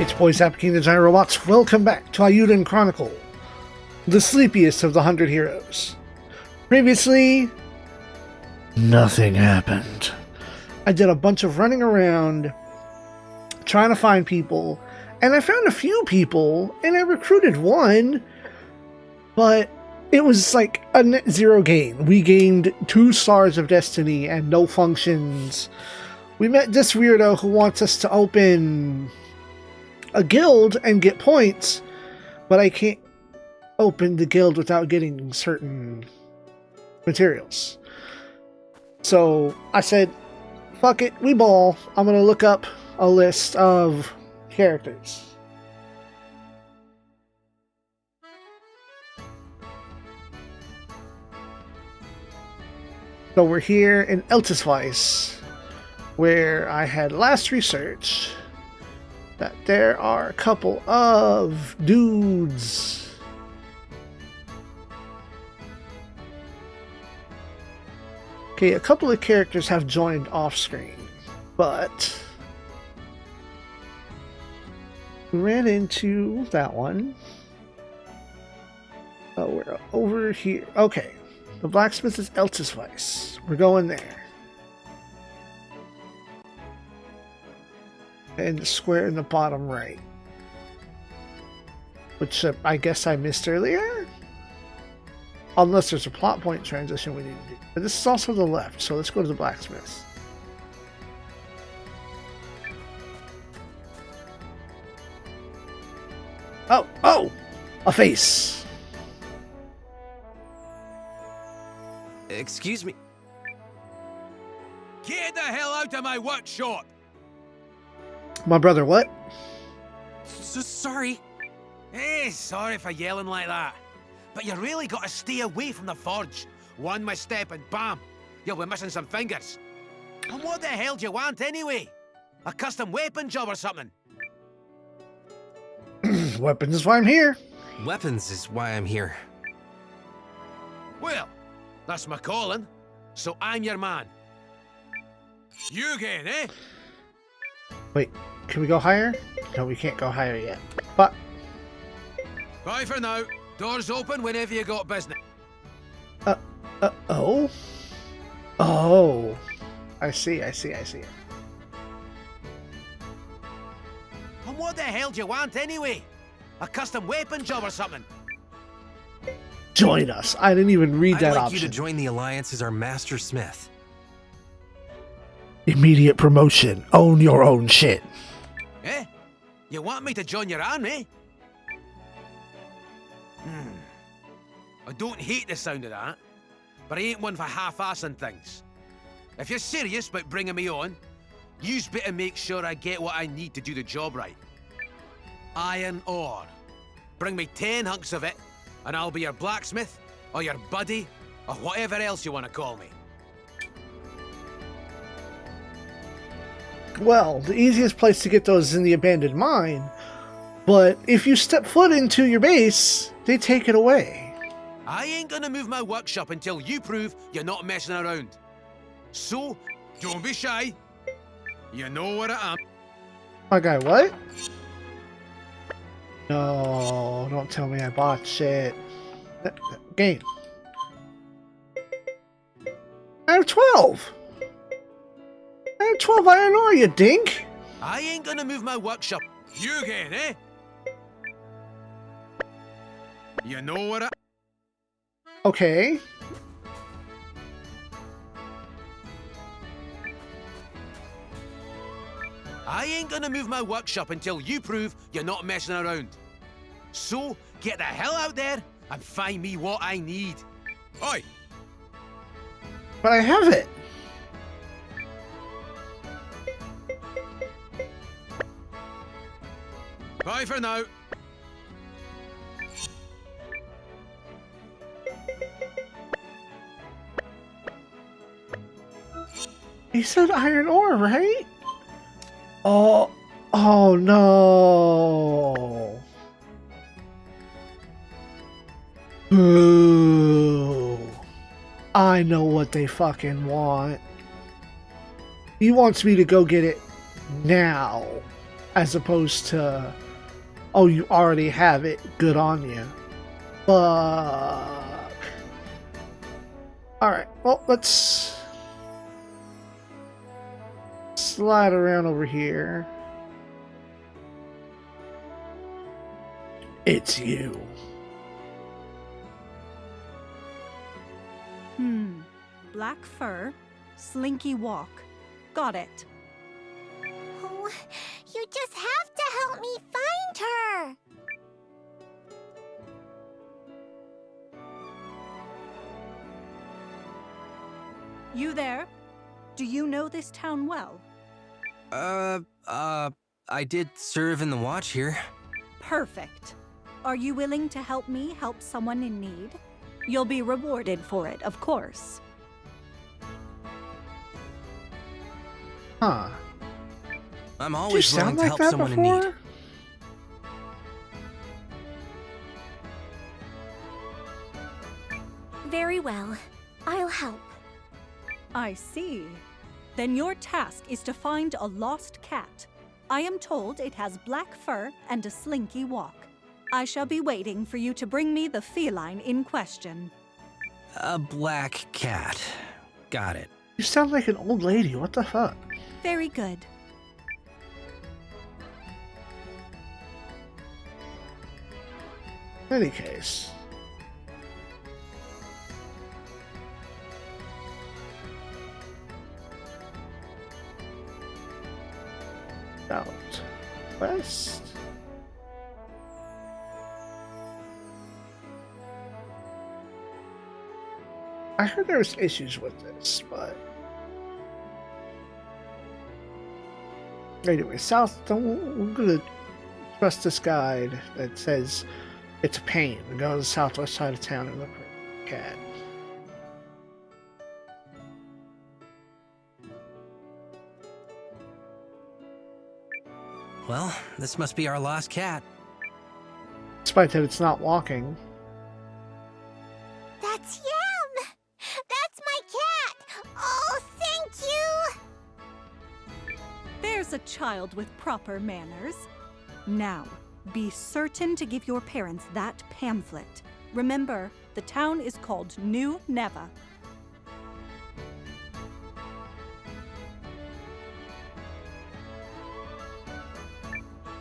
It's boy Zappa King the Giant Robots. Welcome back to Eiyuden Chronicle, the sleepiest of the 100 heroes. Previously, nothing happened. I did a bunch of running around, trying to find people, and I found a few people, and I recruited one, but it was like a net zero gain. We gained 2 stars of destiny and no functions. We met this weirdo who wants us to open a guild and get points, but I can't open the guild without getting certain materials. So I said, fuck it, we ball. I'm gonna look up a list of characters. So we're here in Eltisweiss, where I had last researched that there are a couple of dudes. Okay, a couple of characters have joined off screen, but we ran into that one. Oh, we're over here. Okay, the blacksmith is Eltisweiss. We're going there. And the square in the bottom right, which I guess I missed earlier, unless there's a plot point transition we need to do. But this is also the left, so let's go to the blacksmith. Oh, a face. Excuse me. Get the hell out of my workshop! My brother, what? Sorry. Hey, sorry for yelling like that. But you really got to stay away from the forge. One misstep and bam, you'll be missing some fingers. And what the hell do you want anyway? A custom weapon job or something? Weapons is why I'm here. Weapons is why I'm here. Well, that's my calling. So I'm your man. You again, eh? Wait, can we go higher? No, we can't go higher yet. But Bye for now. Doors open whenever you got business. Oh, I see. And what the hell do you want anyway? A custom weapon job or something? Join us. I didn't even read that I'd like option. you to join the Alliance as our Master Smith. Immediate promotion. Own your own shit. Eh? You want me to join your army? I don't hate the sound of that, but I ain't one for half-assing things. If you're serious about bringing me on, you's better make sure I get what I need to do the job right. Iron ore. Bring me 10 hunks of it, and I'll be your blacksmith, or your buddy, or whatever else you want to call me. Well, the easiest place to get those is in the abandoned mine, but if you step foot into your base, they take it away. I ain't gonna move my workshop until you prove you're not messing around. So, don't be shy. You know where I am. My guy, what? No, don't tell me I bought shit. Game. I have 12! I have 12 iron ore, you dink! I ain't gonna move my workshop. You again, eh? You know what I... Okay. I ain't gonna move my workshop until you prove you're not messing around. So, get the hell out there and find me what I need. Oi! But I have it! Bye for now. He said iron ore, right? Oh no. Boo. I know what they fucking want. He wants me to go get it now. as opposed to, oh, you already have it, good on you. Fuck. Alright, well, let's slide around over here. It's you. Black fur, slinky walk. Got it. Oh, you just have to help me find her. You there? Do you know this town well? I did serve in the watch here. Perfect. Are you willing to help me help someone in need? You'll be rewarded for it, of course. Huh. I'm Did you always willing sound to like help that someone before? in need. Very well. I'll help. I see. Then your task is to find a lost cat. I am told it has black fur and a slinky walk. I shall be waiting for you to bring me the feline in question. A black cat. Got it. You sound like an old lady. What the fuck? Very good. In any case. Southwest. I heard there was issues with this, but anyway, I'm gonna trust this guide that says it's a pain to go to the southwest side of town and look for a cat. Well, this must be our lost cat. Despite that it's not walking. That's Yam! That's my cat! Oh, thank you! There's a child with proper manners. Now, be certain to give your parents that pamphlet. Remember, the town is called New Neva.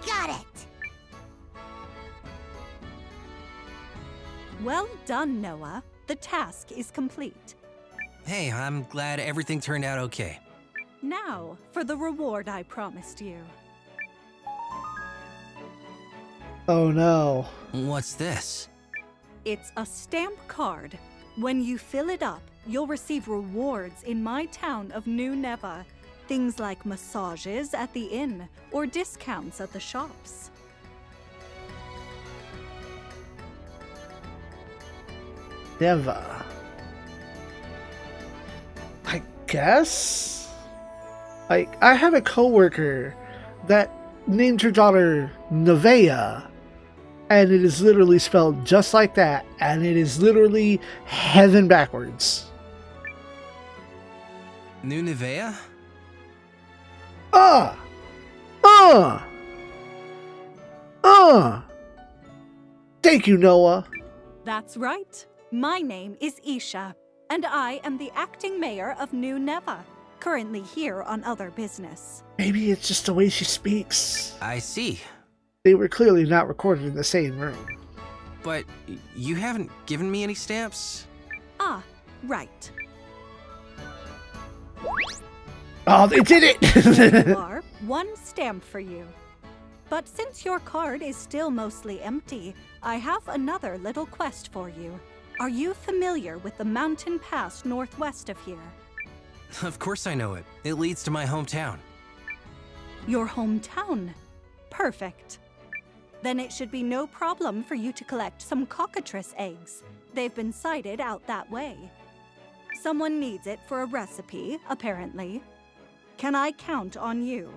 Got it! Well done, Noah. The task is complete. Hey, I'm glad everything turned out okay. Now, for the reward I promised you. Oh no. What's this? It's a stamp card. When you fill it up, you'll receive rewards in my town of New Neva. Things like massages at the inn or discounts at the shops. Never. I guess? Like, I have a coworker that named her daughter Nevea, and it is literally spelled just like that, and it is literally heaven backwards. New Nivea? Thank you, Noah. That's right. My name is Isha, and I am the acting mayor of New Neva, currently here on other business. Maybe it's just the way she speaks. I see. They were clearly not recorded in the same room. But you haven't given me any stamps? Ah, right. Oh, they did it! You are one stamp for you. But since your card is still mostly empty, I have another little quest for you. Are you familiar with the mountain pass northwest of here? Of course I know it. It leads to my hometown. Your hometown? Perfect. Then it should be no problem for you to collect some cockatrice eggs. They've been sighted out that way. Someone needs it for a recipe, apparently. Can I count on you?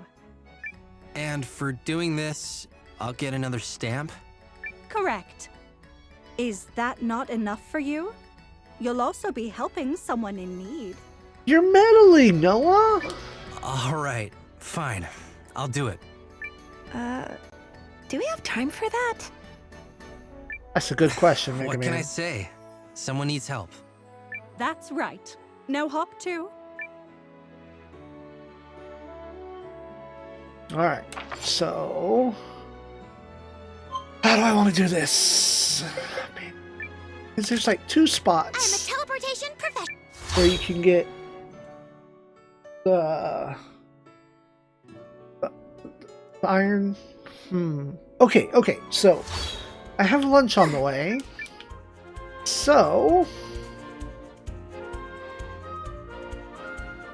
And for doing this, I'll get another stamp? Correct. Is that not enough for you? You'll also be helping someone in need. You're meddling, Noah! All right, fine. I'll do it. Do we have time for that? That's a good question, Mega What Man. can I say? Someone needs help. That's right. Now hop to. Alright, so... how do I want to do this? Because there's like 2 I'm a spots teleportation professional. where you can get the iron. Okay, so I have lunch on the way. So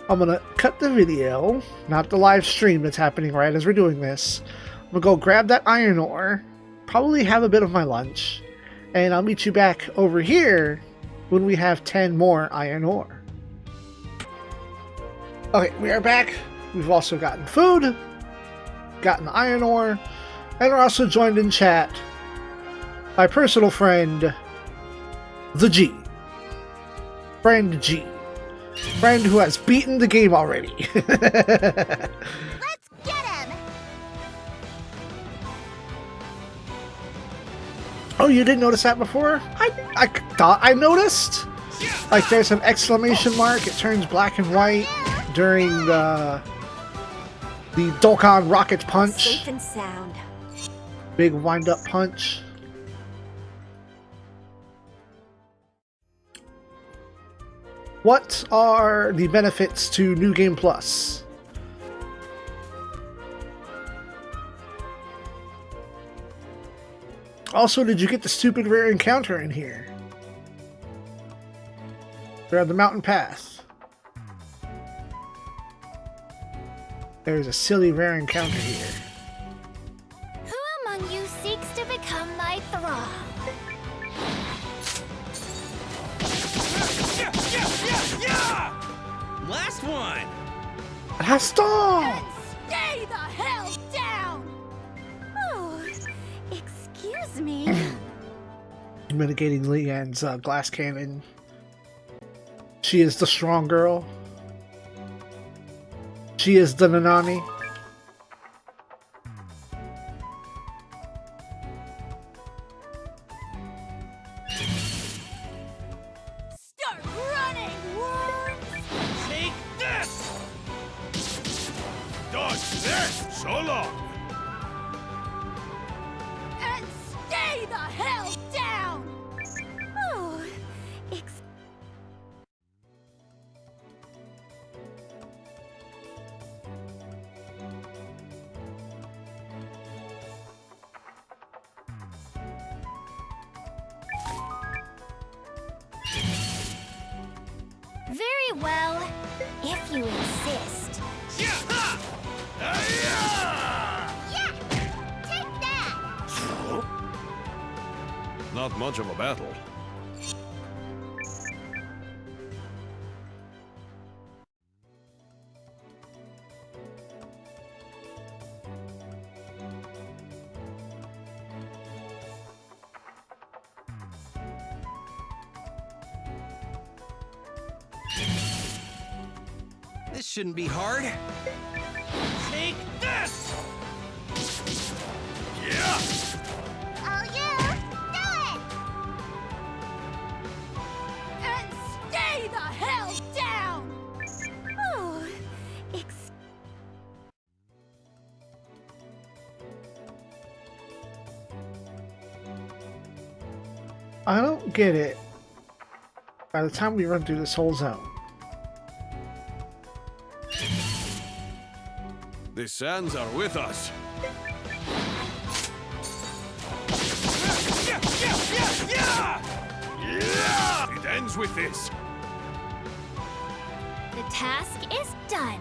I'm gonna cut the video, not the live stream that's happening right as we're doing this. I'm gonna go grab that iron ore, probably have a bit of my lunch, and I'll meet you back over here when we have 10 more iron ore. Okay, we are back. We've also gotten food, gotten iron ore, and we're also joined in chat by personal friend, the G. Friend G. Friend who has beaten the game already. Let's get him! Oh, you didn't notice that before? I thought I noticed. Like there's an exclamation mark. It turns black and white during the Dokkan Rocket Punch. Safe and sound. Big wind-up punch. What are the benefits to New Game Plus? Also, did you get the stupid rare encounter in here? We're on the mountain path. There's a silly rare encounter here. Who among you seeks to become my thrall? Last one! Hasta! Stay the hell down! Oh, excuse me. Mitigating Leanne's glass cannon. She is the strong girl. She is the Nanani. Start running, worms! Take this! Dodge this! So long! And stay the hell down! Oh, very well, if you insist. Yeah, take that! Not much of a battle. This shouldn't be hard. Take this! Yeah! All you, do it! And stay the hell down! Oh, I don't get it. By the time we run through this whole zone. The sands are with us. Yeah! It ends with this. the task is done.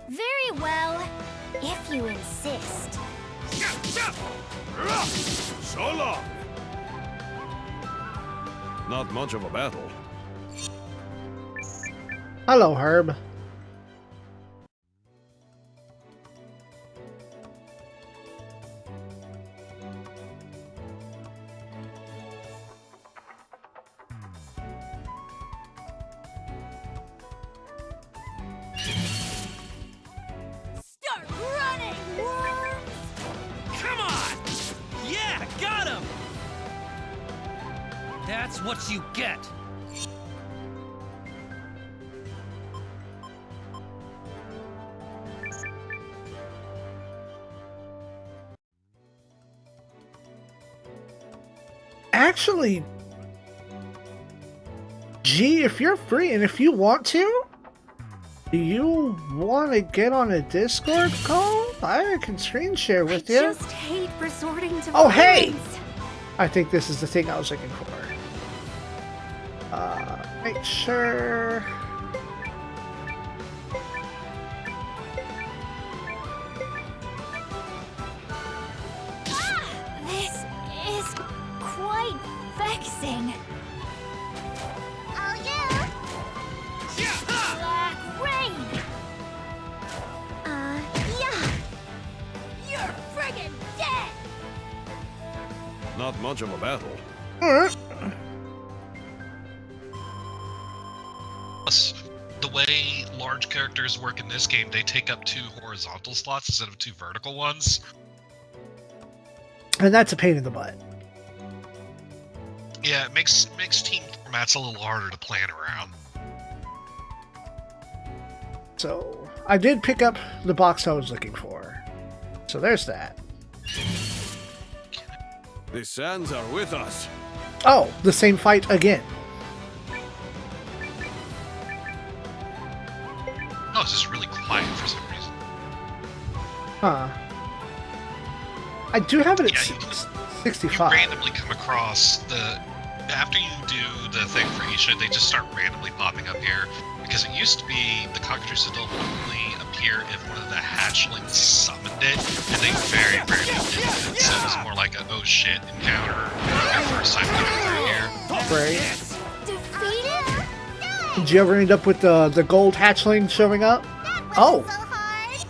Very well, if you insist. So long! Not much of a battle. Hello, Herb. That's what you get. Actually, G, if you're free and if you want to, do you want to get on a Discord call? I can screen share with you. I just hate resorting to Oh, hey! violence. I think this is the thing I was looking for. Make sure. This is quite vexing. Oh, yeah? Black rain. Yeah. You're friggin' dead. Not much of a battle. Alright. Plus, the way large characters work in this game, they take up 2 horizontal slots instead of 2 vertical ones. And that's a pain in the butt. Yeah, it makes team formats a little harder to plan around. So, I did pick up the box I was looking for. So there's that. The sands are with us. Oh, the same fight again. Oh, it's just really quiet for some reason. Huh. I do have it at Yeah, you 65. randomly come across the... After you do the thing for Isha, they just start randomly popping up here. Because it used to be the cockatrice adult would only appear if one of the hatchlings summoned it, and they very rarely did it. So it was more like a oh shit encounter your first time coming through here. Right. Defeated? Did you ever end up with the gold hatchling showing up? Oh, So hard.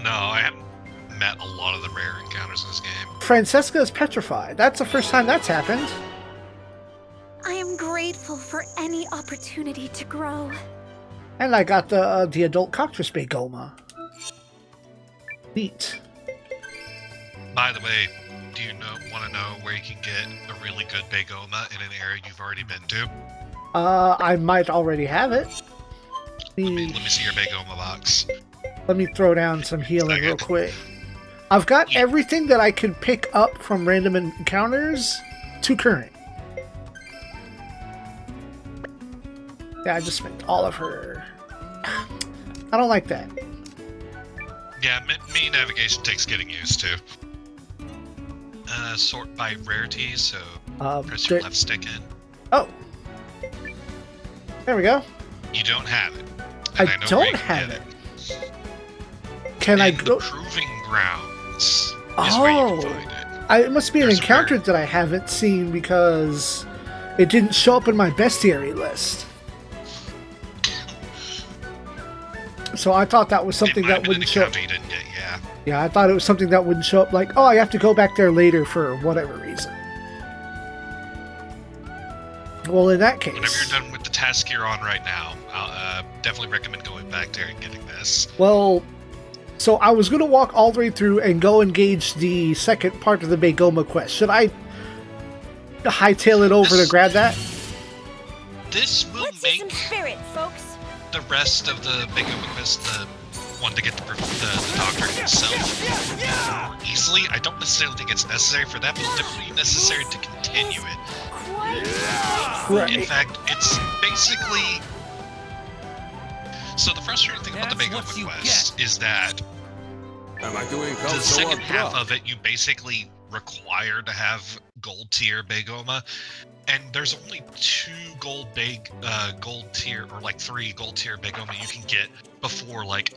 No, I haven't met a lot of the rare encounters in this game. Francesca is petrified. That's the first time that's happened. I am grateful for any opportunity to grow. And I got the adult cockatrice Bagoma. Neat. By the way, do you want to know where you can get a really good Bagoma in an area you've already been to? I might already have it. Let me see your Bagoma box. Let me throw down some healing real quick. I've got everything that I can pick up from random encounters to current. Yeah, I just spent all of her. I don't like that. Yeah, me navigation takes getting used to. Sort by rarity, so press your left stick in. Oh. There we go. You don't have it. And I know don't where you have get it. Can I In go? the Proving Grounds is where you can find it. It must be an There's a encounter rare- that I haven't seen because it didn't show up in my bestiary list. So I thought that was something It might that have been wouldn't an show up. encounter you didn't get, yeah. Yeah, I thought it was something that wouldn't show up like, oh, I have to go back there later for whatever reason. Well, in that case... Whenever you're done with the task you're on right now, I'll definitely recommend going back there and getting this. Well, so I was going to walk all the way through and go engage the second part of the Bagoma quest. Should I hightail it over to grab that? This will Let's see make some spirit, folks. the rest of the Bagoma quest, the one to get the doctor himself, more easily. I don't necessarily think it's necessary for that, but it's definitely necessary to continue it. Right. In fact, it's basically... So the frustrating thing about the That's what Bagoma you quest is that Am I doing the second half of it, you basically require to have gold tier Bagoma, and there's only 2 gold tier, or like 3 gold tier Bagoma you can get before like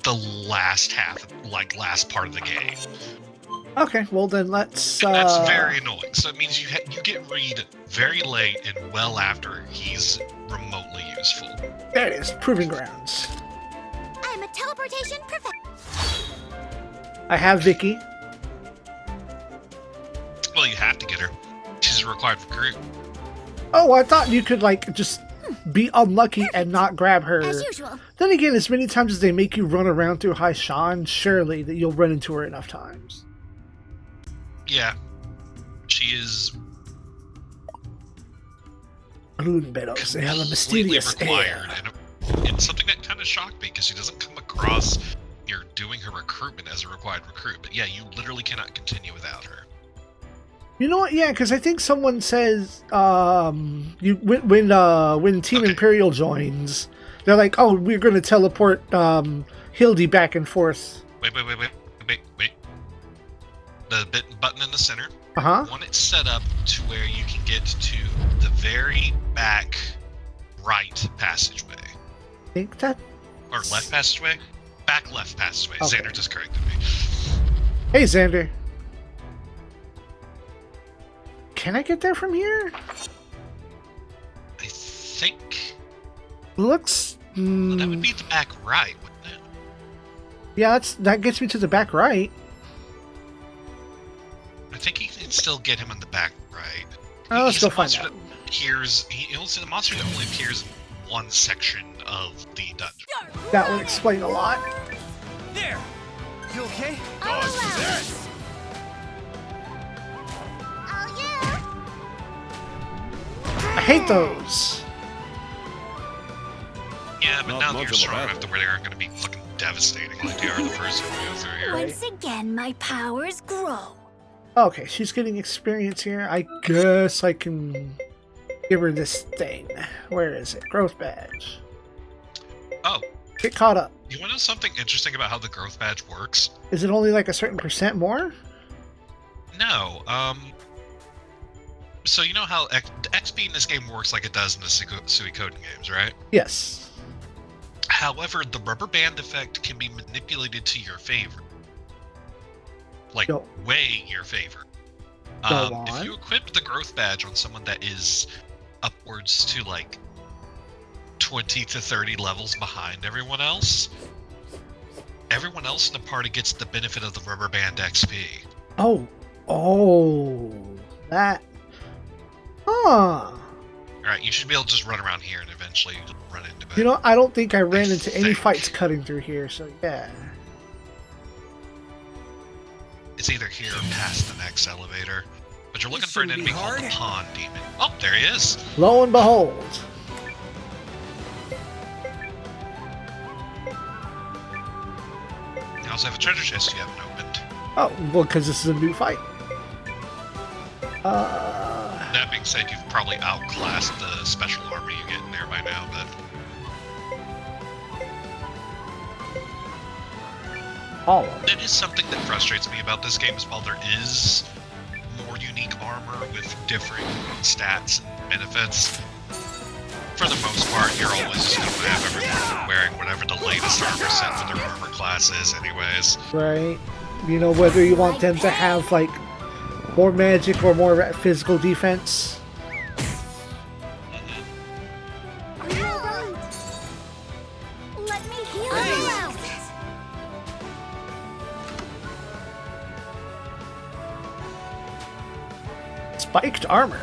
the last half, like last part of the game. Okay, well then let's... And that's very annoying. So it means you get Reed very late and well after he's remotely useful. There it is, Proving Grounds. I'm a teleportation perfect. I have Vicky. Well, you have to get her. She's required for crew. Oh, I thought you could, like, just be unlucky and not grab her. As usual. Then again, as many times as they make you run around through High Shan, surely that you'll run into her enough times. Yeah. She is Balloon bellows. They have a completely mysterious required, air. and it's something that kind of shocked me because she doesn't come across you're doing her recruitment as a required recruit. But yeah, you literally cannot continue without her. You know what? Yeah, because I think someone says when Team Okay. Imperial joins, they're like, "Oh, we're going to teleport Hildy back and forth." Wait. The button in the center. Uh-huh. Want it set up to where you can get to the very back right passageway. I think that. Or left passageway? Back left passageway. Okay. Xander just corrected me. Hey, Xander. Can I get there from here? I think Looks. that would be the back right, wouldn't it? Yeah, that gets me to the back right. I think you can still get him in the back right. Let's He's go a find monster out. that appears, the monster that only appears in one section of the dungeon. That would explain a lot. There! You okay? This! Oh, yeah. I hate those. Yeah, but Not now that much you're of a strong battle. enough to where they aren't going to be fucking devastating like they are the first time we go through here. Once again, my powers grow. Okay, she's getting experience here. I guess I can give her this thing. Where is it? Growth badge. Oh, Get caught up. you want to know something interesting about how the growth badge works? Is it only like a certain percent more? No, so you know how XP in this game works like it does in the Suikoden games, right? Yes. However, the rubber band effect can be manipulated to your favor. Like, Go- way your favor. Go If on. you equip the growth badge on someone that is upwards to like 20 to 30 levels behind everyone else in the party gets the benefit of the rubber band XP. Oh. That. Huh. Alright, you should be able to just run around here and eventually run into it. You know, I don't think I ran into any think- fights cutting through here, so yeah. It's either here or past the next elevator. But you're looking for an shouldn't be enemy called the hard. Pond Demon. Oh, there he is! Lo and behold. You also have a treasure chest you haven't opened. Oh, well, because this is a new fight. That being said, you've probably outclassed the special armor you get in there by now, but All of it. that is something that frustrates me about this game is while there is more unique armor with different stats and benefits, for the most part, you're always just going to have everyone wearing whatever the latest armor set for their armor class is anyways. Right? You know, whether you want them to have, like, more magic or more physical defense. Are you alright? Let me heal you out. Spiked armor.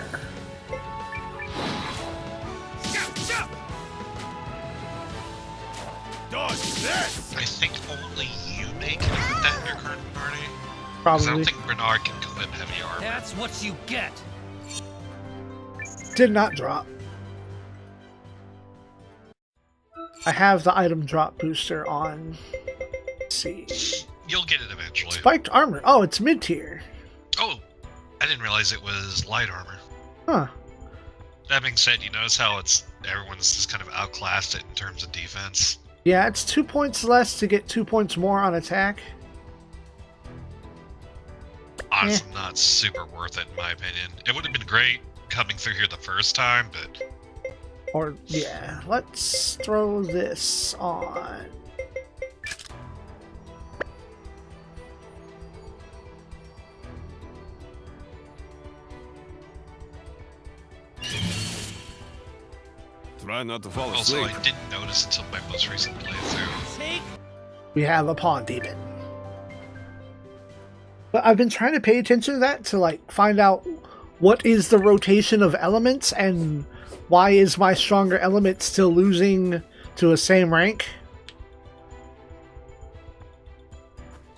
Dodge this! I think only you may can equip that in your current party. 'Cause I Probably. don't think Bernard can equip heavy armor. That's what you get. Did not drop. I have the item drop booster on. Let's see. You'll get it eventually. Spiked armor. Oh, it's mid tier. Oh, I didn't realize it was light armor. Huh. That being said, you notice how everyone's just kind of outclassed it in terms of defense. Yeah, it's 2 points less to get 2 points more on attack. Honestly, not super worth it in my opinion. It would have been great coming through here the first time, but Or, yeah, let's throw this on. Try not to fall also asleep. I didn't notice until my most recent playthrough. Take We have a pawn demon. But I've been trying to pay attention to that to, like, find out what is the rotation of elements and why is my stronger element still losing to a same rank.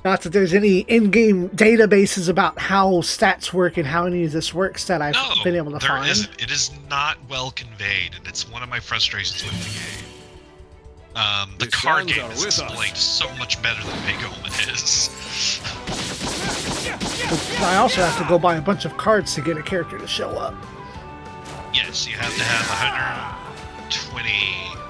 Not that there's any in-game databases about how stats work and how any of this works that I've been able to there find. isn't. It is not well conveyed, and it's one of my frustrations with the game. The The card Suns game are is with us. explained so much better than Megaman is. But I also have to go buy a bunch of cards to get a character to show up. Yes, you have to have 120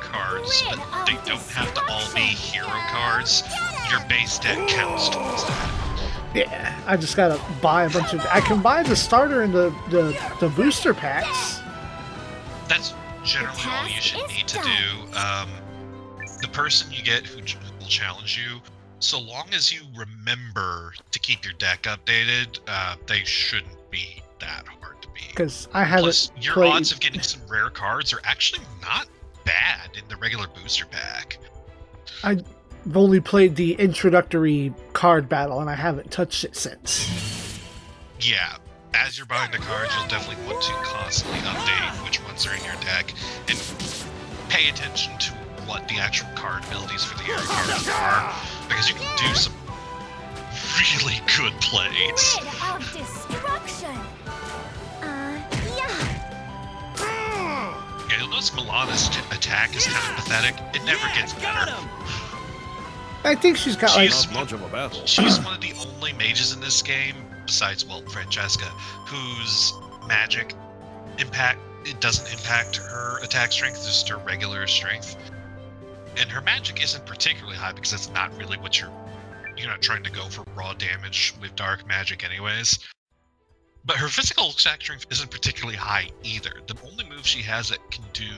cards, but they don't have to all be hero cards. Your base deck counts towards that. Yeah, I just gotta buy a bunch of... I can buy the starter and the booster packs. That's generally all you should need to do. The person you get who will challenge you, so long as you remember to keep your deck updated, they shouldn't be that hard to beat. Because I haven't Plus, your played... odds of getting some rare cards are actually not bad in the regular booster pack. I've only played the introductory card battle, and I haven't touched it since. Yeah, as you're buying the cards, you'll definitely want to constantly update which ones are in your deck, and pay attention to what the actual card abilities for the hero cards are, because you can do some really good plays. Grid of destruction. Yeah. Yeah, you'll notice Milana's attack is kind of pathetic. It never gets better. I think she's got like... She's Not much of a battle. She's one of the only mages in this game, besides, well, Francesca, whose magic it doesn't impact her attack strength, just her regular strength. And her magic isn't particularly high because that's not really what you're not trying to go for raw damage with dark magic anyways. But her physical attack strength isn't particularly high either. The only move she has that can do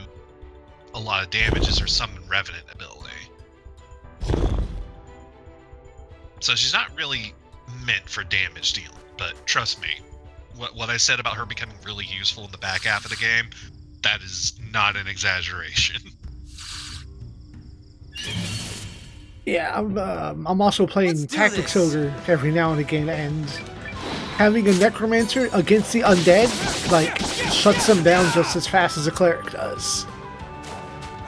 a lot of damage is her Summon Revenant ability. So she's not really meant for damage dealing, but trust me, what I said about her becoming really useful in the back half of the game, that is not an exaggeration. Yeah, I'm also playing Tactics Ogre every now and again, and having a Necromancer against the undead, like, shuts them down just as fast as a cleric does.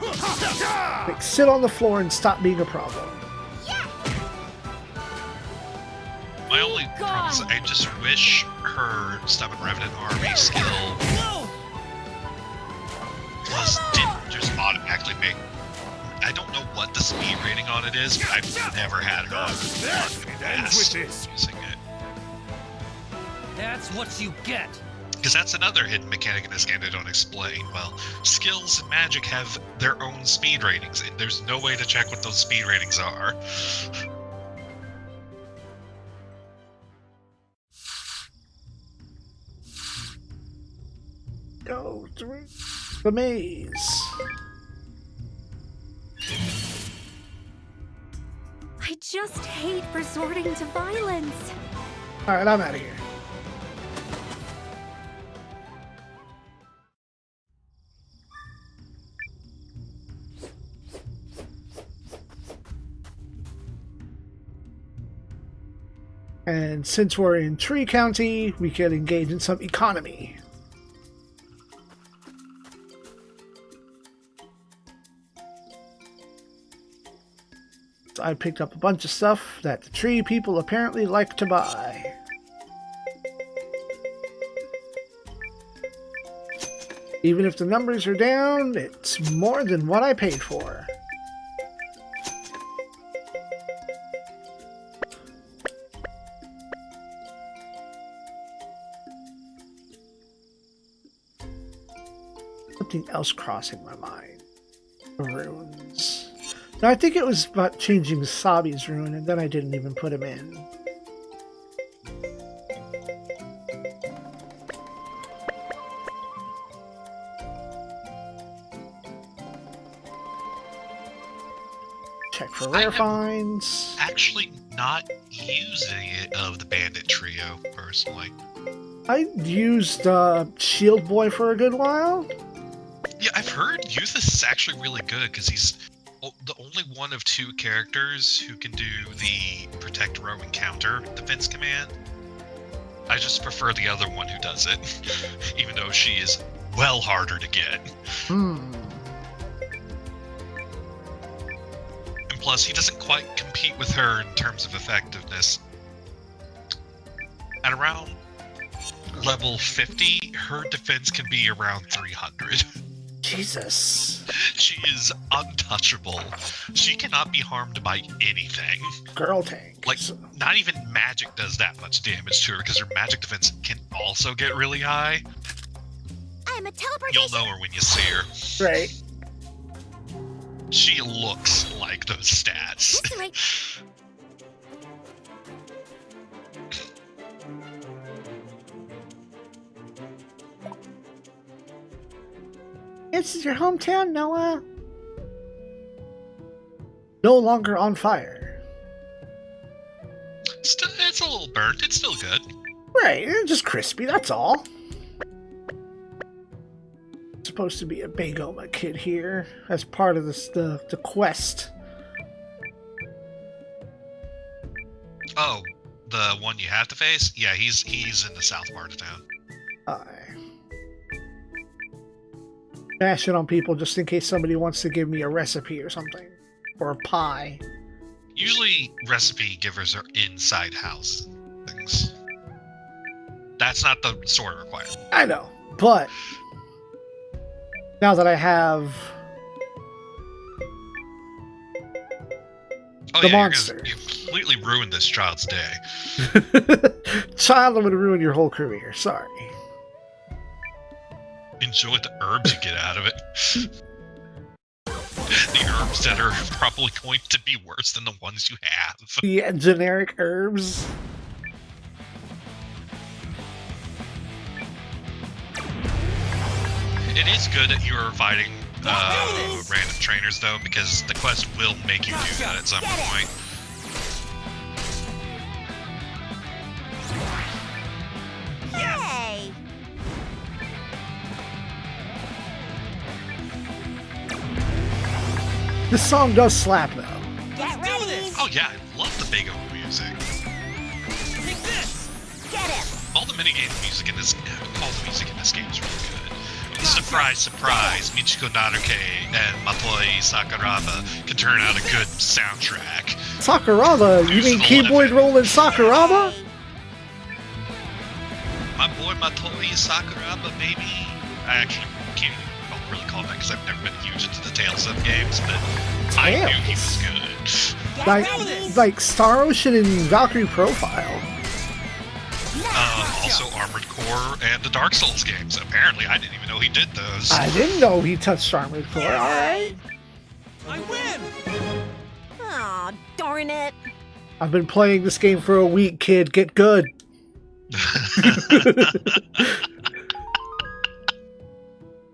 Like, sit on the floor and stop being a problem. My only problem is I just wish her Summon Revenant army skill didn't just automatically make... I don't know what the speed rating on it is, but I've never had her fast using it. That's what you get. Because that's another hidden mechanic in this game they don't explain. Well, skills and magic have their own speed ratings. There's no way to check what those speed ratings are. Go through the maze. I just hate resorting to violence. Alright, I'm out of here. And since we're in Tree County, we can engage in some economy. I picked up a bunch of stuff that the tree people apparently like to buy. Even if the numbers are down, it's more than what I paid for. Something else crossing my mind. The runes. No, I think it was about changing Sabi's rune, and then I didn't even put him in. Check for rare finds. Actually, not using it of the bandit trio personally. I used Shield Boy for a good while. Yeah, I've heard Youth is actually really good because he's the only one of two characters who can do the Protect Row and Counter defense command. I just prefer the other one who does it, even though she is well harder to get. And And plus, he doesn't quite compete with her in terms of effectiveness. At around level 50, her defense can be around 300. Jesus. She is untouchable. She cannot be harmed by anything. Girl tank. Like, not even magic does that much damage to her, because her magic defense can also get really high. I'm a teleportation. You'll know her when you see her. Right. She looks like those stats. This way. This is your hometown, Noah. No longer on fire. Still, it's a little burnt. It's still good. Right, it's just crispy, that's all. Supposed to be a Bagoma kid here as part of this, the quest. Oh, the one you have to face? Yeah, he's in the south part of town. Alright. Bash it on people just in case somebody wants to give me a recipe or something. Or a pie. Usually, recipe givers are inside house things. That's not the sword requirement. I know, but now that I have the monster. You completely ruined this child's day. Child, I'm going to ruin your whole career. Sorry. Enjoy the herbs you get out of it. The herbs that are probably going to be worse than the ones you have. Yeah, generic herbs. It is good that you're fighting random trainers, though, because the quest will make you do that at some point. Yay! This song does slap, though. Get ready! Oh yeah, I love the Bago music. Take this! Get him! All the minigame music in this, all the music in this game is really good. Surprise, surprise, Michiko Naruke and Mapoi Sakuraba can turn out a good soundtrack. Sakuraba? You mean keyboard rolling Sakuraba? My boy Mapoi Sakuraba, baby. I actually can't really call him that because I've never been huge into the Tales of games, but I knew he was good. Like Star Ocean and Valkyrie Profile. Also Armored Core and the Dark Souls games. Apparently, I didn't even know he did those. I didn't know he touched Armored Core. Alright. I win! Aw, darn it. I've been playing this game for a week, kid. Get good.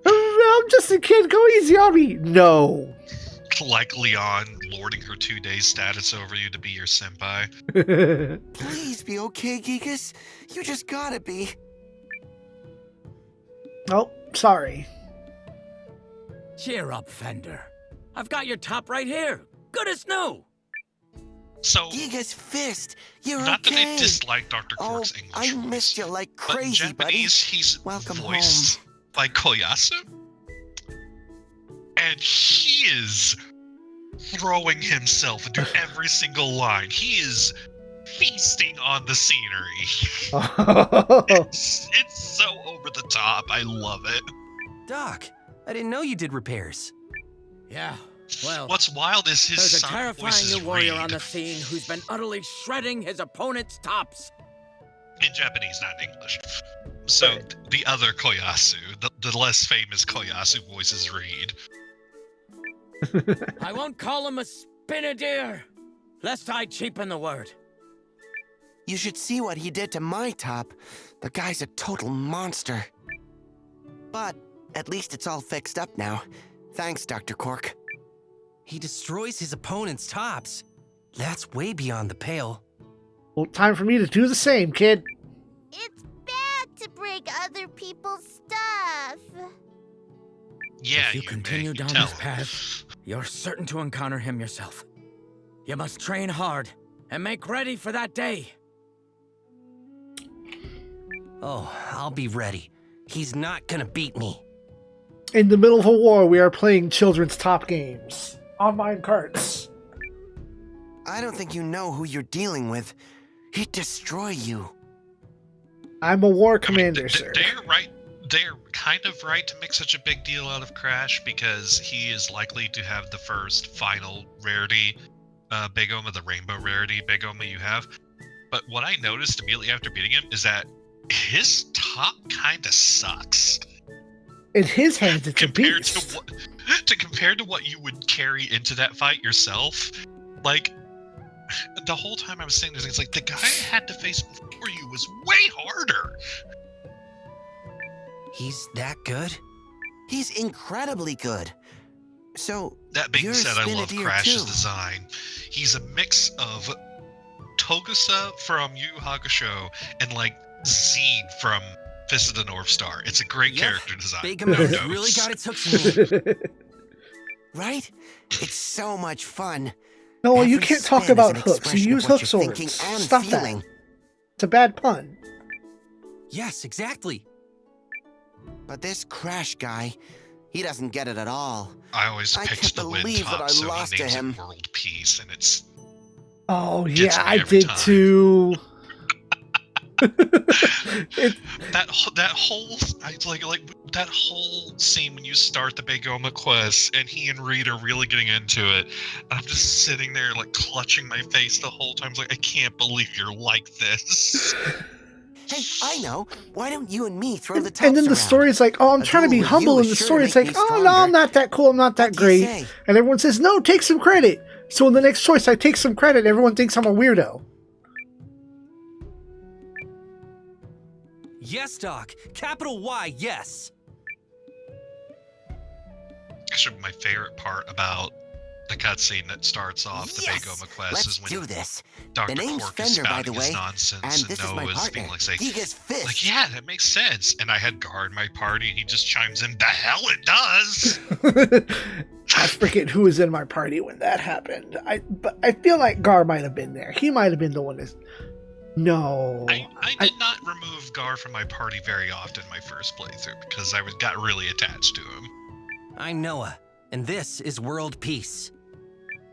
I'm just a kid. Go easy on me. No. Like Leon lording her 2 days status over you to be your senpai. Please be okay, Gigas. You just gotta be. Oh, sorry. Cheer up, Fender. I've got your top right here. Good as new. So, Gigas fist, you're not okay. that I dislike Dr. Quark's English I voice, missed you like but in crazy, Japanese, he's Welcome voiced by Koyasu. And he is throwing himself into every single line. He is feasting on the scenery. It's so over the top. I love it. Doc, I didn't know you did repairs. Yeah, well, What's wild is his there's a son terrifying voices new warrior Reed. on the scene who's been utterly shredding his opponent's tops. In Japanese, not in English. So the other Koyasu, the less famous Koyasu voices Reed. I won't call him a spinadier, lest I cheapen the word. You should see what he did to my top. The guy's a total monster. But at least it's all fixed up now. Thanks, Dr. Quark. He destroys his opponent's tops. That's way beyond the pale. Well, time for me to do the same, kid. It's bad to break other people's stuff. Yeah, If you continue down tell. this path, you're certain to encounter him yourself. You must train hard and make ready for that day. Oh, I'll be ready. He's not gonna beat me. In the middle of a war, we are playing children's top games. On mine carts. I don't think you know who you're dealing with. He'd destroy you. I'm a war commander, sir. They're right. They're kind of right to make such a big deal out of Crash because he is likely to have the first final rarity, Big Oma, the rainbow rarity Big Oma you have. But what I noticed immediately after beating him is that his top kind of sucks. In his hands, it's a compared beast. compared to what you would carry into that fight yourself. Like, the whole time I was sitting there, it's like the guy I had to face before you was way harder. He's that good? He's incredibly good. So, That being you're said, I love Spinadier Crash's too. design. He's a mix of Togusa from Yu Yu Hakusho and like Zed from Fist of the North Star. It's a great character design. Big No Ama's notes. really got its hooks in me. Right? It's so much fun. No, you Every can't talk spin is about an hooks. expression You of use what hook you're thinking swords. and Stop feeling. that. It's a bad pun. Yes, exactly. But this Crash guy, he doesn't get it at all. I always I picked can't the win believe that top, I so lost he to names him. it World Peace, and it's Oh Gets yeah, me I every did time. too. that whole that whole scene when you start the Big Oma quest and he and Reed are really getting into it. And I'm just sitting there like clutching my face the whole time. It's like, I can't believe you're like this. Hey, I know. Why don't you and me throw the tops And then the around? story's like, oh, I'm A trying to be duel with humble, you and is the sure to story's make like, me oh no, stronger. I'm not that cool, I'm not that What do you great. say? And everyone says, no, take some credit. So in the next choice, I take some credit, everyone thinks I'm a weirdo. Yes, Doc. Capital Y, yes. Actually, my favorite part about the cutscene that starts off the Big Oma quest Let's is when do this. Dr. The name's Quark is Fender, by the spouting his way, nonsense and this is my Noah is partner, being like, Giga's Fist. like, yeah, that makes sense. And I had Gar in my party, and he just chimes in, the hell it does! I forget who was in my party when that happened. But I feel like Gar might have been there. He might have been the one that... No. I did not remove Gar from my party very often my first playthrough, because I got really attached to him. I'm Noah, and this is World Peace.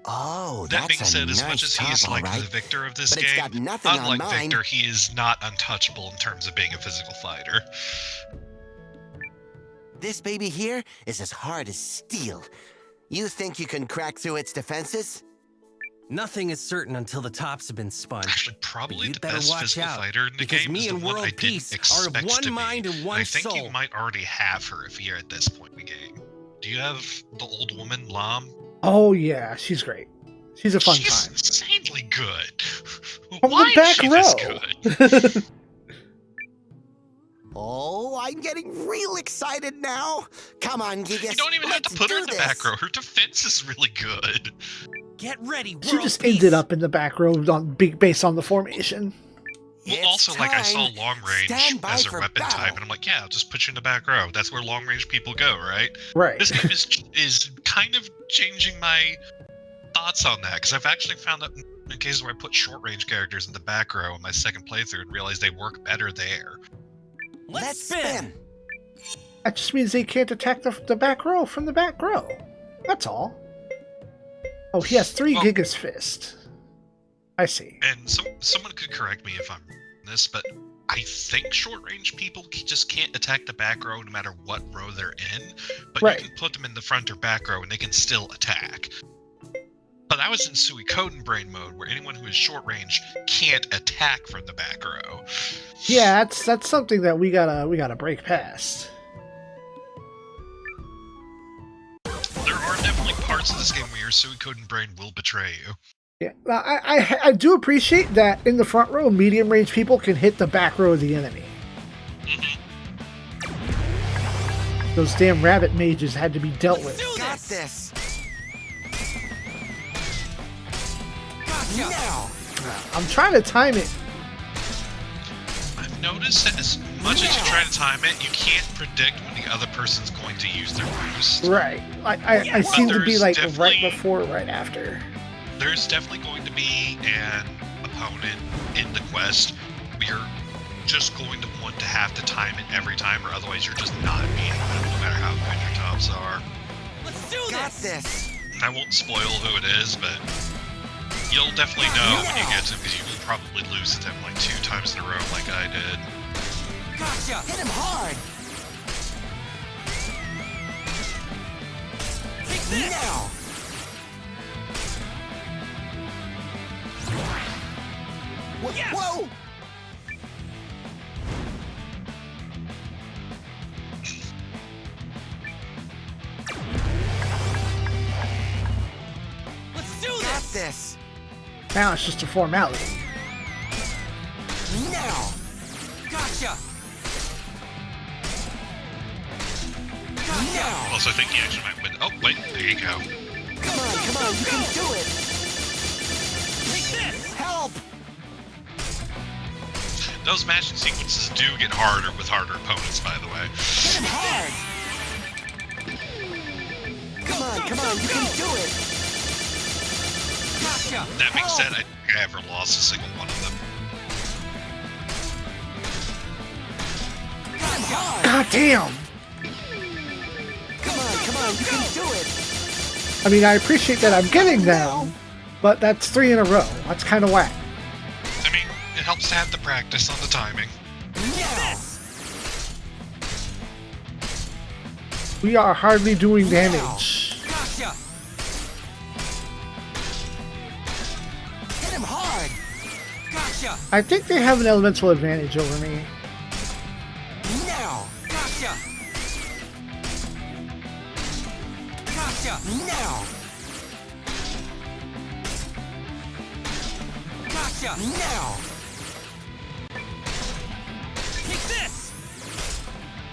Oh, That being that's a said, as nice much as he top, is all like right. the victor of this But it's game, got nothing on unlike mine. Victor, he is not untouchable in terms of being a physical fighter. This baby here is as hard as steel. You think you can crack through its defenses? Nothing is certain until the tops have been spun. Actually, probably You'd the better best watch physical out, fighter in the because game me is the and one World I didn't Peace are of expect one to be. mind and one I think soul. you might already have her if you're at this point in the game. Do you have the old woman, Lam? Oh yeah, she's great. She's a fun She's time. insanely good. From Why the back is she this row. good? Oh, I'm getting real excited now. Come on, Gigas. You don't even have to let's put her do in the this. back row. Her defense is really good. Get ready, World She just Peace. ended up in the back row based on the formation. Well, It's also, like, I saw time. long range Stand by as a for weapon battle. type, and I'm like, yeah, I'll just put you in the back row. That's where long range people go, right? Right. This game is kind of changing my thoughts on that, because I've actually found that in cases where I put short range characters in the back row in my second playthrough and realized they work better there. Let's spin. That just means they can't attack the back row from the back row. That's all. Oh, he has 3 Well- Giga's Fist. I see. And someone could correct me if I'm wrong on this, but I think short range people just can't attack the back row no matter what row they're in, but Right. you can put them in the front or back row and they can still attack. But I was in Suikoden brain mode, where anyone who is short range can't attack from the back row. Yeah, that's something that we gotta break past. There are definitely parts of this game where your Suikoden brain will betray you. Yeah, I do appreciate that in the front row, medium range people can hit the back row of the enemy. Those damn rabbit mages had to be dealt with. Got this. Gotcha. Now. I'm trying to time it. I've noticed that as much as you try to time it, you can't predict when the other person's going to use their boost. Right. I seem to be there's like definitely- right before, right after. There's definitely going to be an opponent in the quest where you're just going to want to have to time it every time, or otherwise you're just not beating them, no matter how good your tops are. Let's do Got this. this. I won't spoil who it is, but You'll definitely know when you get to him because you will probably lose to him like 2 times in a row like I did. Gotcha! Hit him hard! Take this! Now! Yes! Whoa! Let's do Got this! this! Now it's just a formality. Now! Gotcha! Gotcha! Now! Also, I think he actually might win. Oh, wait, there you go. Come on, you can do it! Take this! Help! Those matching sequences do get harder with harder opponents, by the way. Hit him hard! Come on, you can do it! Gotcha! That being said, I think I ever lost a single one of them. Gotcha! God damn! Come on, you can do it! I mean, I appreciate that I'm getting them, but that's 3 in a row. That's kind of whack. I mean, it helps to have the practice on the timing. Now! We are hardly doing damage. Gotcha! Hit him hard! Gotcha! I think they have an elemental advantage over me. Now! Gotcha! Gotcha! Now! Gotcha! Now! Take this!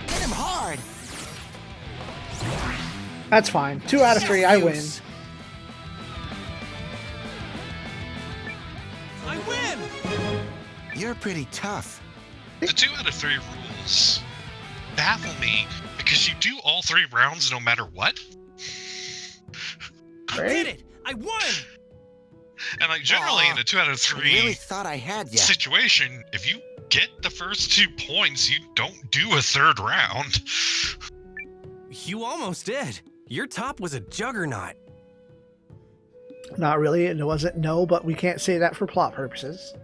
Hit him hard! That's fine. 2 out of 3, I win. I win! You're pretty tough. The 2 out of 3 rules baffle me because you do all 3 rounds no matter what. I did it! I won! And like generally in a 2 out of I really 3 thought I had you. situation, if you get the first 2 points, you don't do a 3rd round. You almost did. Your top was a juggernaut. Not really. It wasn't no, but we can't say that for plot purposes.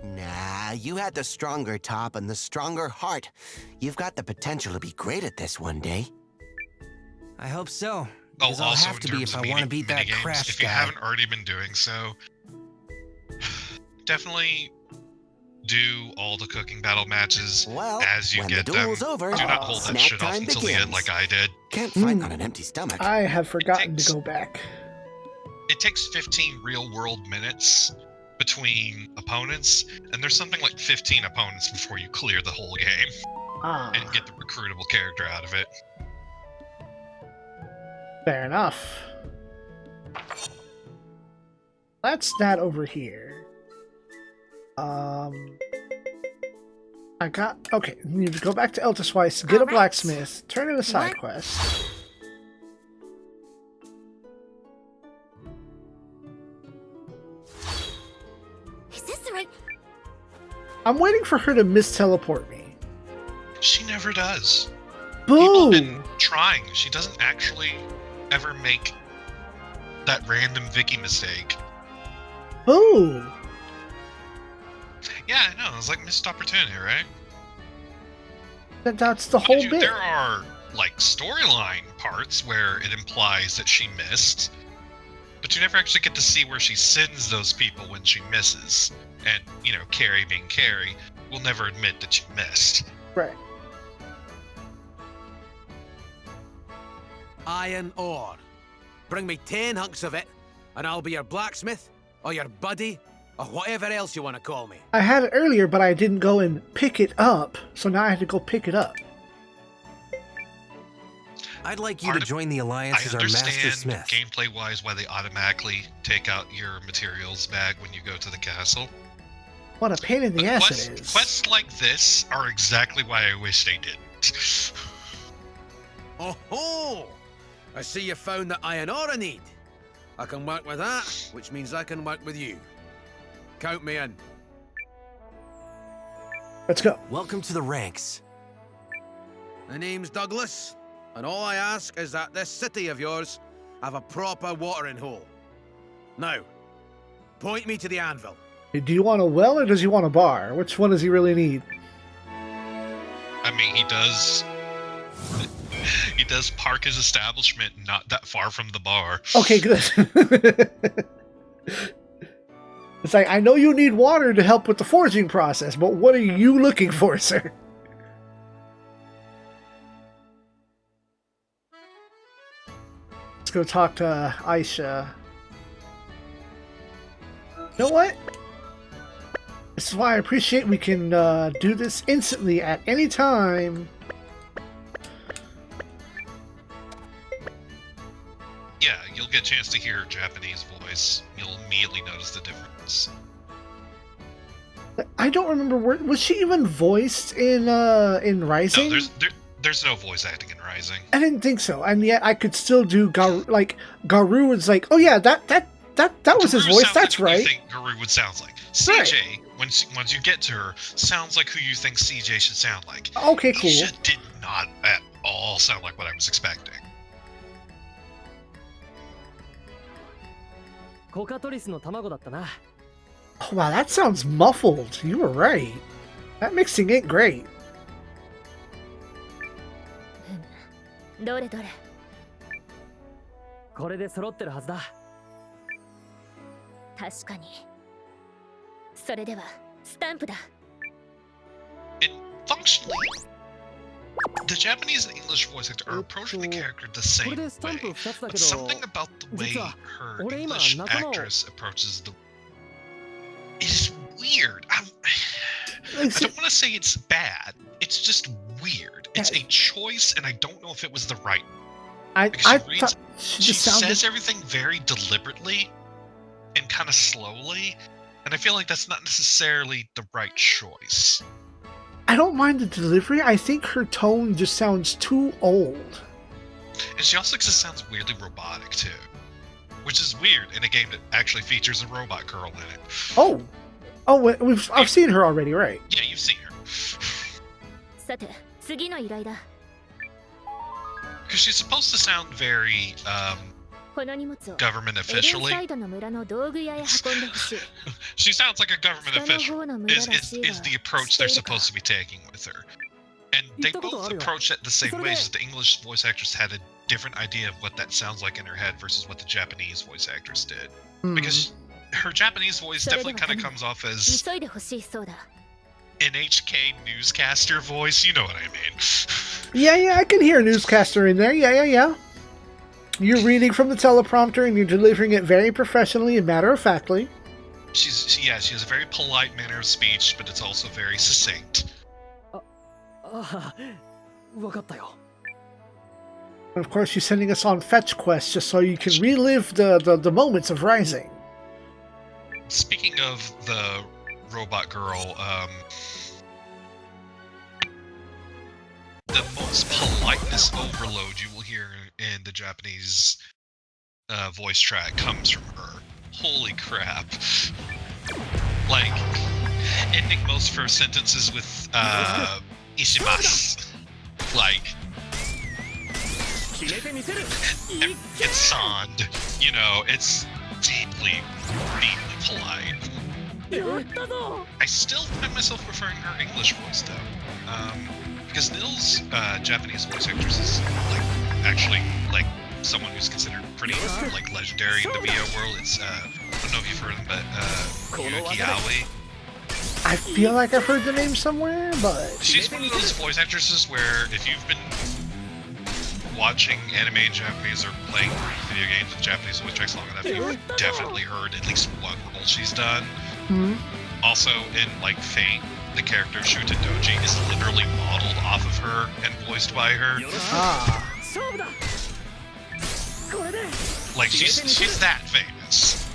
Nah, you had the stronger top and the stronger heart. You've got the potential to be great at this one day. I hope so. Oh, Because I'll also have in to be terms if of I want to beat that minigames, crash if you guy. haven't already been doing so, definitely do all the cooking battle matches Well, as you when get the them. duel's over, Do not hold that snack shit off time until the end begins. like I did. Can't fight on an empty stomach. I have forgotten Thanks. to go back. It takes 15 real-world minutes between opponents, and there's something like 15 opponents before you clear the whole game Ah, and get the recruitable character out of it. fair enough. That's that over here. I got... Okay, need to go back to Eltisweiss, get a Alright. blacksmith, turn in a side What? quest. Is this the right? I'm waiting for her to misteleport me. She never does. People have Boo! been trying. She doesn't actually ever make that random Vicky mistake. Boo! Yeah, I know. It's like missed opportunity, right? That's the Mind whole you, bit. there are like storyline parts where it implies that she missed, but you never actually get to see where she sends those people when she misses. And you know, Carrie being Carrie will never admit that she missed. Right. Iron ore. Bring me 10 hunks of it, and I'll be your blacksmith, or your buddy, or whatever else you want to call me. I had it earlier, but I didn't go and pick it up, so now I had to go pick it up. I'd like you Part to of- join the Alliance I as our master understand smith. gameplay-wise why they automatically take out your materials bag when you go to the castle. What a pain in the But ass quests, it is. quests like this are exactly why I wish they didn't. Oh ho! I see you found the iron ore I need. I can work with that, which means I can work with you. Count me in. Let's go. Welcome to the ranks. My name's Douglas, and all I ask is that this city of yours have a proper watering hole. Now, Point me to the anvil. Do you want a well or does he want a bar? Which one does he really need? I mean, he does. He does park his establishment not that far from the bar. Okay, good. It's like, I know you need water to help with the forging process, but what are you looking for, sir? Let's go talk to Aisha. You know what? This is why I appreciate we can do this instantly at any time. Yeah, you'll get a chance to hear her Japanese voice. You'll immediately notice the difference. I don't remember was she even voiced in Rising? No, there's no voice acting in Rising. I didn't think so, and yet I could still do Garu was like, oh yeah, that was his voice. That's like right. You think Garu would sound like CJ. Right. Once you get to her, sounds like who you think CJ should sound like. Okay, cool. Isha did not at all sound like what I was expecting. Oh wow, that sounds muffled. You were right. That mixing ain't great. どれどれ。これで揃ってるはずだ。確かに。それではスタンプだ。And functionally, the Japanese and English voice actor are approaching the character the same way, but something about the way her English actress approaches the... It is weird. I don't want to say it's bad. It's just weird. It's a choice, and I don't know if it was the right. She says everything very deliberately and kind of slowly, and I feel like that's not necessarily the right choice. I don't mind the delivery. I think her tone just sounds too old. And she also just sounds weirdly robotic too, which is weird in a game that actually features a robot girl in it. Oh, I've seen her already, right? Yeah, you've seen her. さて、次の依頼だ。 Because she's supposed to sound very government officially. She sounds like a government official. Is the approach they're supposed to be taking with her. And they both approach it the same way, just the English voice actress had a different idea of what that sounds like in her head versus what the Japanese voice actress did. Because her Japanese voice definitely kind of comes off as NHK newscaster voice, you know what I mean. Yeah, I can hear a newscaster in there. Yeah. You're reading from the teleprompter and you're delivering it very professionally and matter-of-factly. She has a very polite manner of speech, but it's also very succinct. And of course, she's sending us on fetch quests just so you can relive the moments of Rising. Speaking of the robot girl, the most politeness overload you will hear in the Japanese voice track comes from her. Holy crap. Like, ending most of her sentences with ishimasu. Like, it's sand. You know, it's deeply polite. I still find myself preferring her English voice though. Because Nil's Japanese voice actress is actually someone who's considered pretty legendary in the VO world. It's I don't know if you've heard of him, but Yuki Aoi. I feel like I've heard the name somewhere, but she's one of those voice actresses where if you've been watching anime in Japanese or playing video games with Japanese voice tracks long enough, you've definitely heard at least one role she's done. Also in Fate, the character Shuta Doji is literally modeled off of her and voiced by her. She's that famous.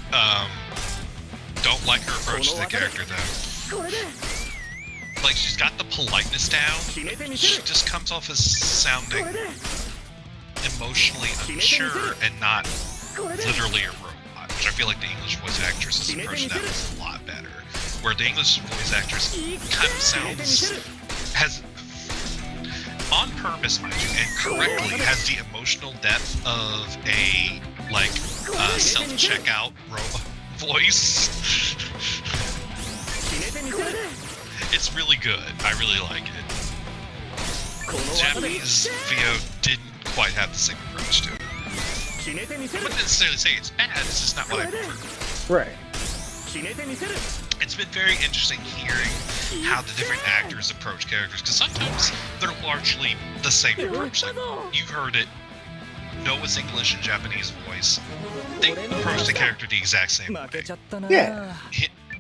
Don't like her approach to the character though. She's got the politeness down. She just comes off as sounding emotionally unsure and not literally a robot, which I feel like the English voice actress's approach to that was a lot better. Where the English voice actress kind of has, on purpose, mind you, and correctly, has the emotional depth of a self-checkout voice. It's really good. I really like it. Japanese VO didn't quite have the same approach to it. I wouldn't necessarily say it's bad, it's just not what I prefer. Right. It's been very interesting hearing how the different actors approach characters, because sometimes they're largely the same approach. Like, you've heard it, Noah's English and Japanese voice. They approach the character the exact same way. Yeah.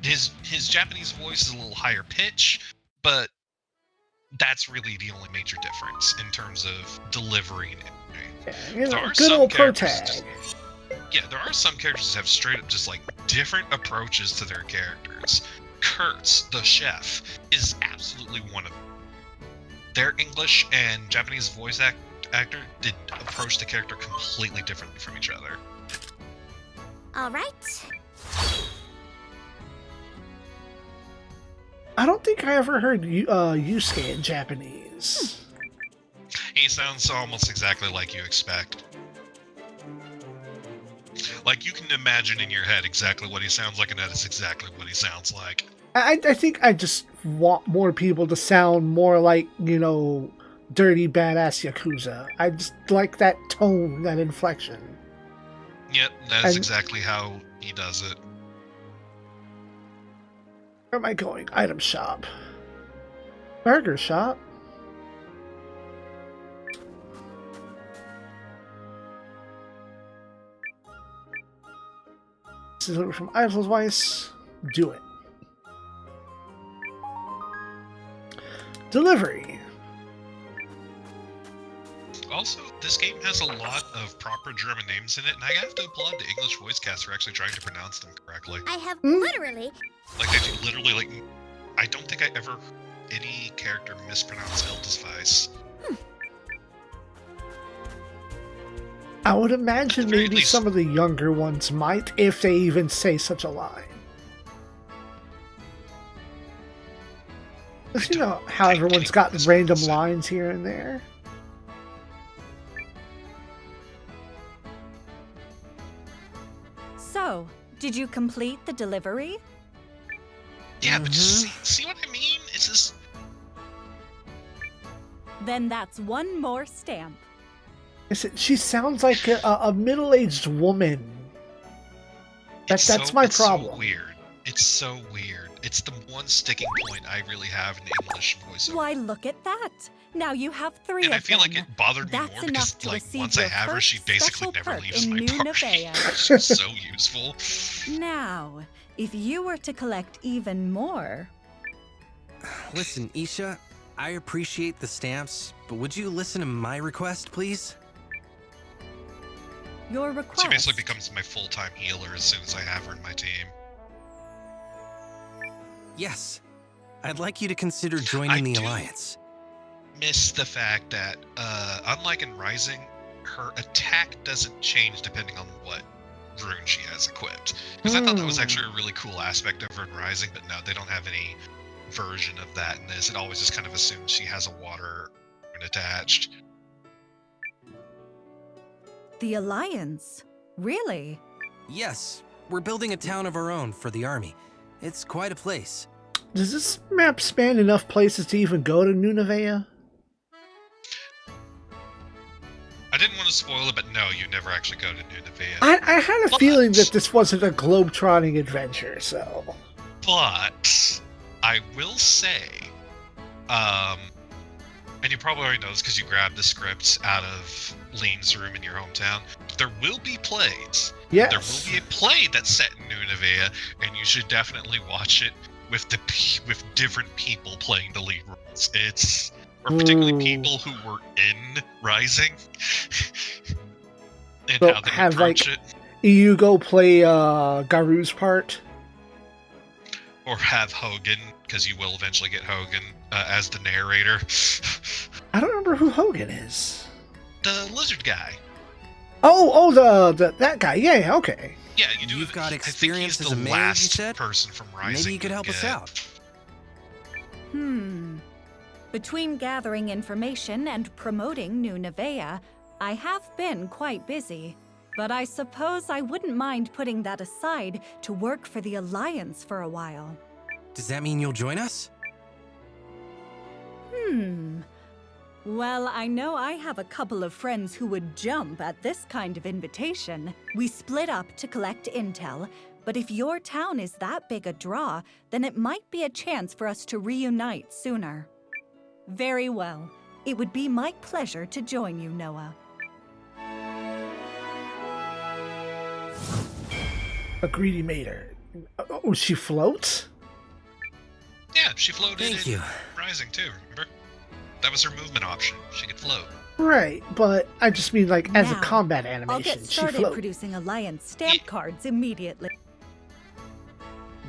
His Japanese voice is a little higher pitch, but that's really the only major difference in terms of delivery and energy. You know, There are good some old pro characters tag. Yeah, there are some characters that have straight up just like different approaches to their characters. Kurtz, the chef, is absolutely one of them. Their English and Japanese voice actor did approach the character completely differently from each other. All right. I don't think I ever heard Yusuke in Japanese. He sounds almost exactly like you expect. Like, you can imagine in your head exactly what he sounds like, and that is exactly what he sounds like. I think I just want more people to sound more like, you know, dirty, badass Yakuza. I just like that tone, that inflection. Yep, that is exactly how he does it. Where am I going? Item shop. Burger shop. This is from Eiselweiss. Do it. Delivery. Also, this game has a lot of proper German names in it, and I have to applaud the English voice cast for actually trying to pronounce them correctly. I have literally. Like, they do literally, like, I don't think I ever any character mispronounce Eldesweiss. I would imagine At the very maybe least- some of the younger ones might, if they even say such a line. Because you know how think everyone's anyone got random mispronounces it. lines here and there. So, did you complete the delivery? Yeah, but just see what I mean? It's just... Then that's one more stamp. She sounds like a middle-aged woman. That's my problem. It's so weird. It's so weird. It's the one sticking point I really have in English voiceover. Why, look at that. Now you have 3 And of I feel like them. it bothered me That's more because, enough to like, receive once I your have her, first she basically special never perk leaves in my New party. Nevaeh. She's so useful. Now, if you were to collect even more... Listen, Isha, I appreciate the stamps, but would you listen to my request, please? Your request... She basically becomes my full-time healer as soon as I have her in my team. Yes. I'd like you to consider joining the do Alliance. Miss the fact that, unlike in Rising, her attack doesn't change depending on what rune she has equipped. Because I thought that was actually a really cool aspect of her in Rising, but no, they don't have any version of that in this. It always just kind of assumes she has a water rune attached. The Alliance? Really? Yes, we're building a town of our own for the army. It's quite a place. Does this map span enough places to even go to New Nevaeh? I didn't want to spoil it, but no, you never actually go to New Nevaeh. I had a feeling that this wasn't a globe-trotting adventure, so... But I will say, and you probably already know this because you grabbed the scripts out of Lean's room in your hometown, there will be plays. Yes. There will be a play that's set in New Nevaeh, and you should definitely watch it with with different people playing the lead roles. Or particularly people who were in Rising, and So how they have, approach like, it. You go play Garu's part? Or have Hogan, because you will eventually get Hogan as the narrator. I don't remember who Hogan is. The lizard guy. Oh, that guy. Yeah, okay. Yeah, you do. You've got I think experience he's as a the mage, you last said? person from Rising. Maybe you could help us get. out. Between gathering information and promoting New Nevaeh, I have been quite busy. But I suppose I wouldn't mind putting that aside to work for the Alliance for a while. Does that mean you'll join us? Well, I know I have a couple of friends who would jump at this kind of invitation. We split up to collect intel, but if your town is that big a draw, then it might be a chance for us to reunite sooner. Very well. It would be my pleasure to join you, Noah. A greedy mater. Oh, she floats? Yeah, she floated Thank in you. Rising too, remember? That was her movement option. She could float. Right, but I just mean like as a Now, combat I'll animation, get she started floats. producing Alliance stamp cards immediately.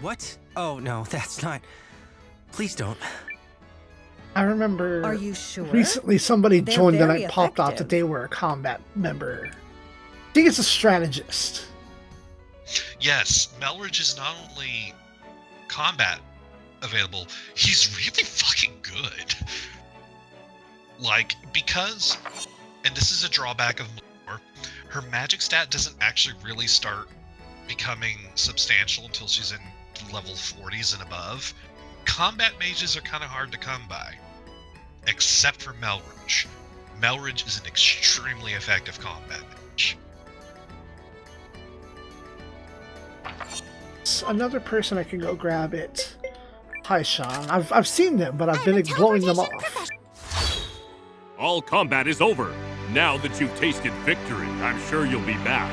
What? Oh, no, that's not... Please don't. I remember Are you sure? recently somebody They're joined and very I popped out that effective. they were a combat member. I think it's a strategist. Yes, Melridge is not only combat available, he's really fucking good. Like, because, and this is a drawback of Malor, her magic stat doesn't actually really start becoming substantial until she's in level 40s and above. Combat mages are kind of hard to come by, except for Melridge. Melridge is an extremely effective combat mage. Another person I can go grab it. Hi, Sean. I've seen them, but I've been blowing them off. All combat is over. Now that you've tasted victory, I'm sure you'll be back.